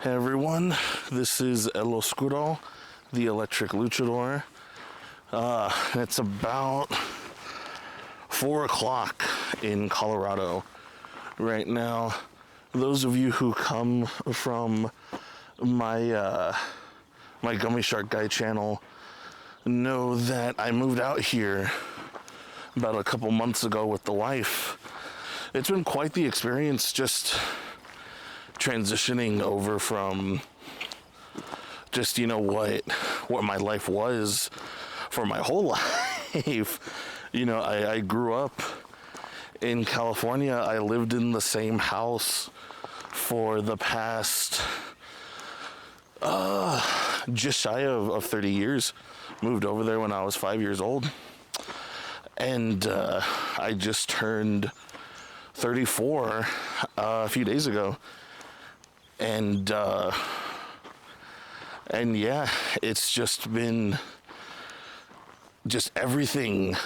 Hey everyone, this is El Oscuro, the Electric Luchador. It's about 4 o'clock in Colorado right now. Those of you who come from my Gummy Shark Guy channel know that I moved out here about a couple months ago with the wife. It's been quite the experience just transitioning over from just, what my life was for my whole life. I grew up in California. I lived in the same house for the past just shy of 30 years. Moved over there when I was 5 years old. And I just turned 34 a few days ago. And yeah, it's just been everything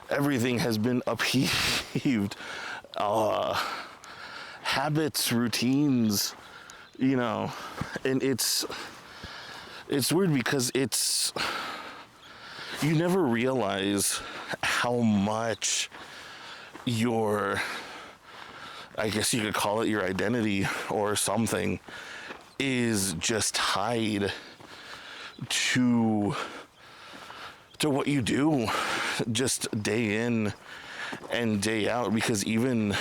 has been upheaved. Habits, routines, and it's weird because you never realize how much I guess you could call it your identity or something, is just tied to what you do just day in and day out. Because even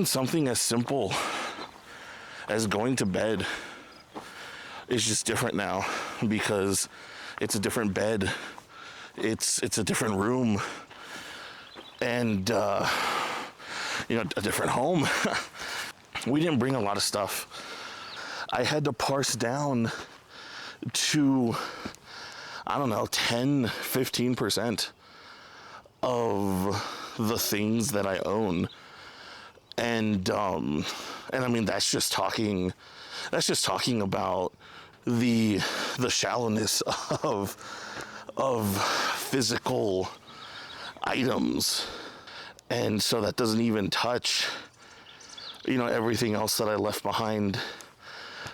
something as simple as going to bed is just different now, because it's a different bed, it's a different room, and a different home. We didn't bring a lot of stuff. I had to parse down to, 10, 15% of the things that I own. And I mean, that's just talking about the shallowness of physical items. And so that doesn't even touch, everything else that I left behind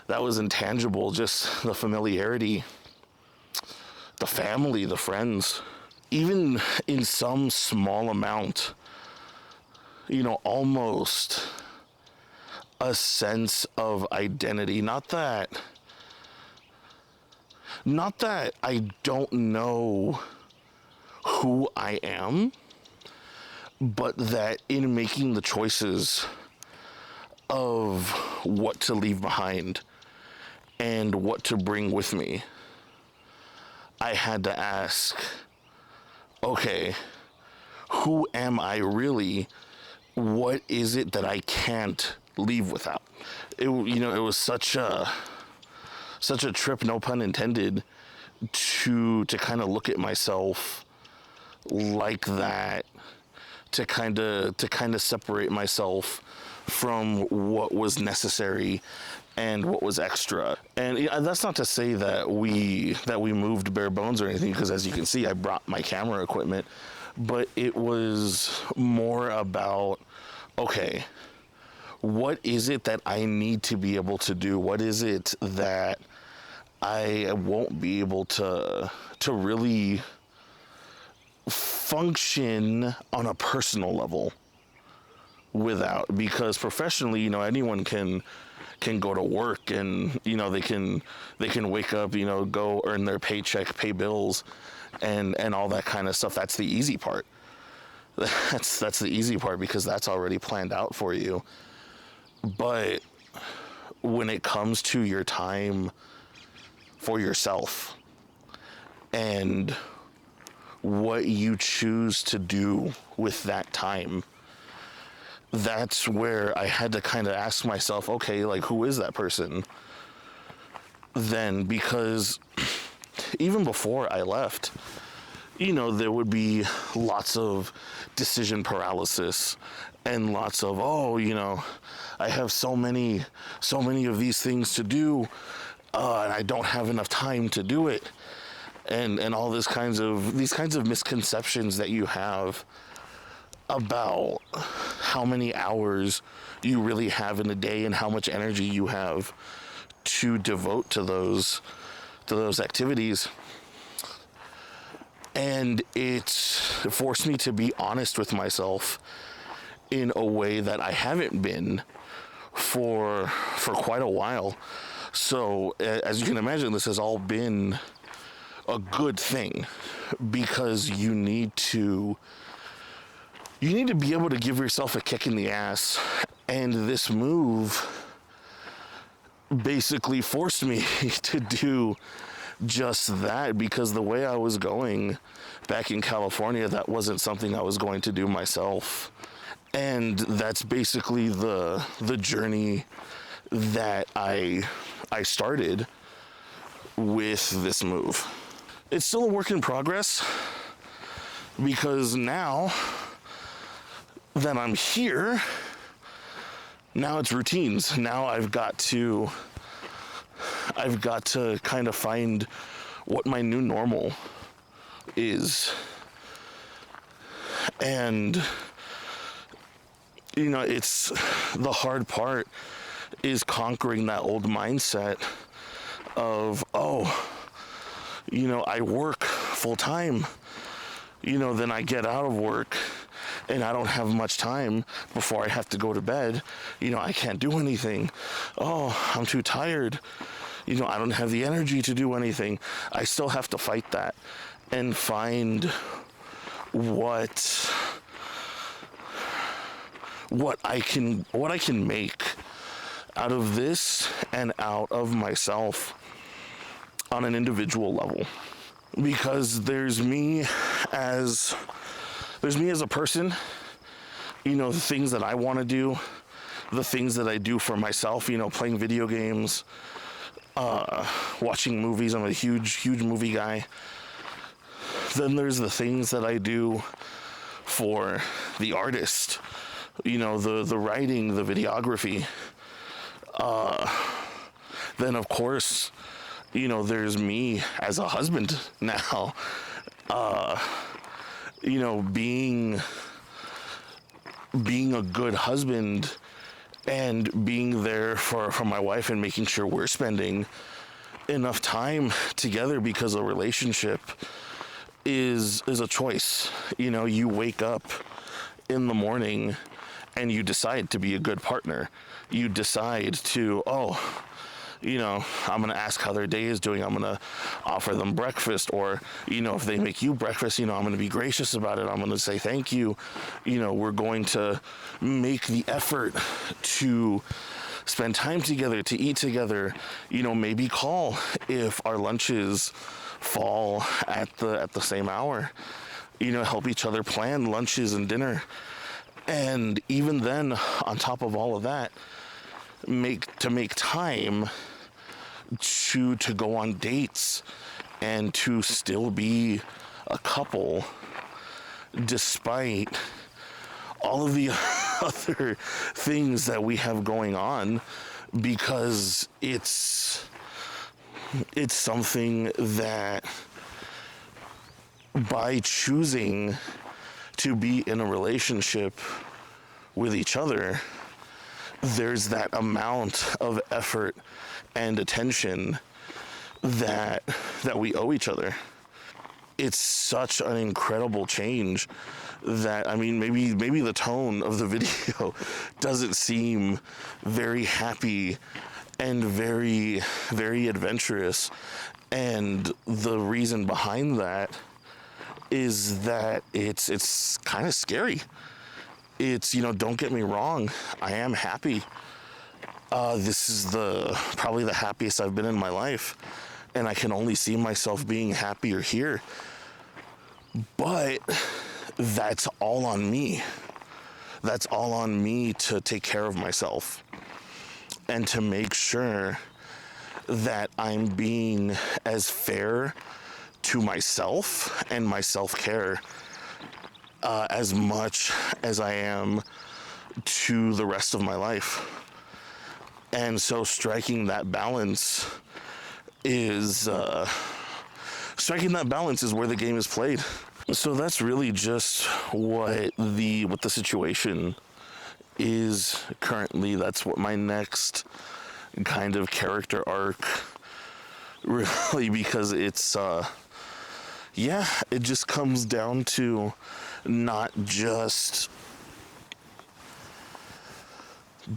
that was intangible, just the familiarity, the family, the friends. Even in some small amount, almost a sense of identity. Not that I don't know who I am, but that in making the choices of what to leave behind and what to bring with me, I had to ask, okay, who am I really? What is it that I can't leave without? It was such a trip, no pun intended, to kind of look at myself like that, to kind of separate myself from what was necessary and what was extra. And that's not to say that we moved bare bones or anything, because as you can see, I brought my camera equipment, but it was more about, okay, what is it that I need to be able to do? What is it that I won't be able to really function on a personal level without? Because professionally, anyone can go to work and they can wake up, go earn their paycheck, pay bills, and all that kind of stuff. That's the easy part. That's the easy part, because that's already planned out for you. But when it comes to your time for yourself and what you choose to do with that time, that's where I had to kind of ask myself, okay, like, who is that person then? Because even before I left, there would be lots of decision paralysis and lots of, I have so many of these things to do, and I don't have enough time to do it. And all these kinds of misconceptions that you have about how many hours you really have in a day and how much energy you have to devote to those activities. And it forced me to be honest with myself in a way that I haven't been for quite a while. So as you can imagine, this has all been a good thing, because you need to be able to give yourself a kick in the ass. And this move basically forced me to do just that, because the way I was going back in California, that wasn't something I was going to do myself. And that's basically the journey that I started with this move. It's still a work in progress, because now that I'm here, now it's routines. Now I've got to kind of find what my new normal is. And it's the hard part is conquering that old mindset of, I work full time, then I get out of work and I don't have much time before I have to go to bed. I can't do anything. Oh, I'm too tired. I don't have the energy to do anything. I still have to fight that and find what I can make out of this and out of myself on an individual level. Because there's me as a person, the things that I want to do, the things that I do for myself, playing video games, watching movies. I'm a huge movie guy. Then there's the things that I do for the artist, the writing, the videography. Then of course, there's me as a husband now, being a good husband and being there for my wife and making sure we're spending enough time together, because a relationship is a choice. You wake up in the morning and you decide to be a good partner. You decide to, I'm going to ask how their day is doing. I'm going to offer them breakfast, or, if they make you breakfast, I'm going to be gracious about it. I'm going to say thank you. We're going to make the effort to spend time together, to eat together, maybe call if our lunches fall at the same hour, help each other plan lunches and dinner. And even then, on top of all of that, make time to go on dates and to still be a couple, despite all of the other things that we have going on, because it's something that, by choosing to be in a relationship with each other, there's that amount of effort and attention that we owe each other. It's such an incredible change that, maybe the tone of the video doesn't seem very happy and very, very adventurous. And the reason behind that is that it's kind of scary. It's, don't get me wrong, I am happy. This is probably the happiest I've been in my life, and I can only see myself being happier here. But that's all on me. That's all on me to take care of myself and to make sure that I'm being as fair to myself and my self-care as much as I am to the rest of my life. And so striking that balance is where the game is played. So that's really just what the situation is currently. That's what my next kind of character arc really, because it's yeah, it just comes down to not just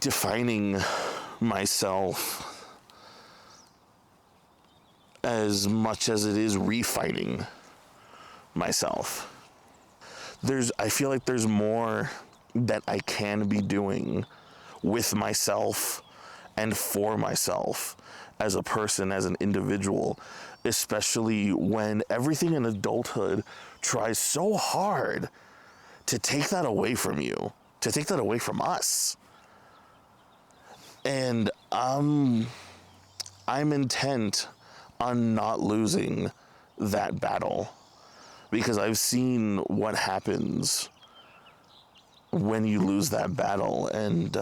defining myself as much as it is refining myself. I feel like there's more that I can be doing with myself and for myself as a person, as an individual, especially when everything in adulthood tries so hard to take that away from you, to take that away from us. And I'm intent on not losing that battle, because I've seen what happens when you lose that battle, and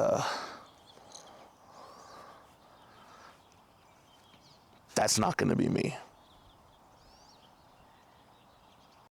that's not going to be me.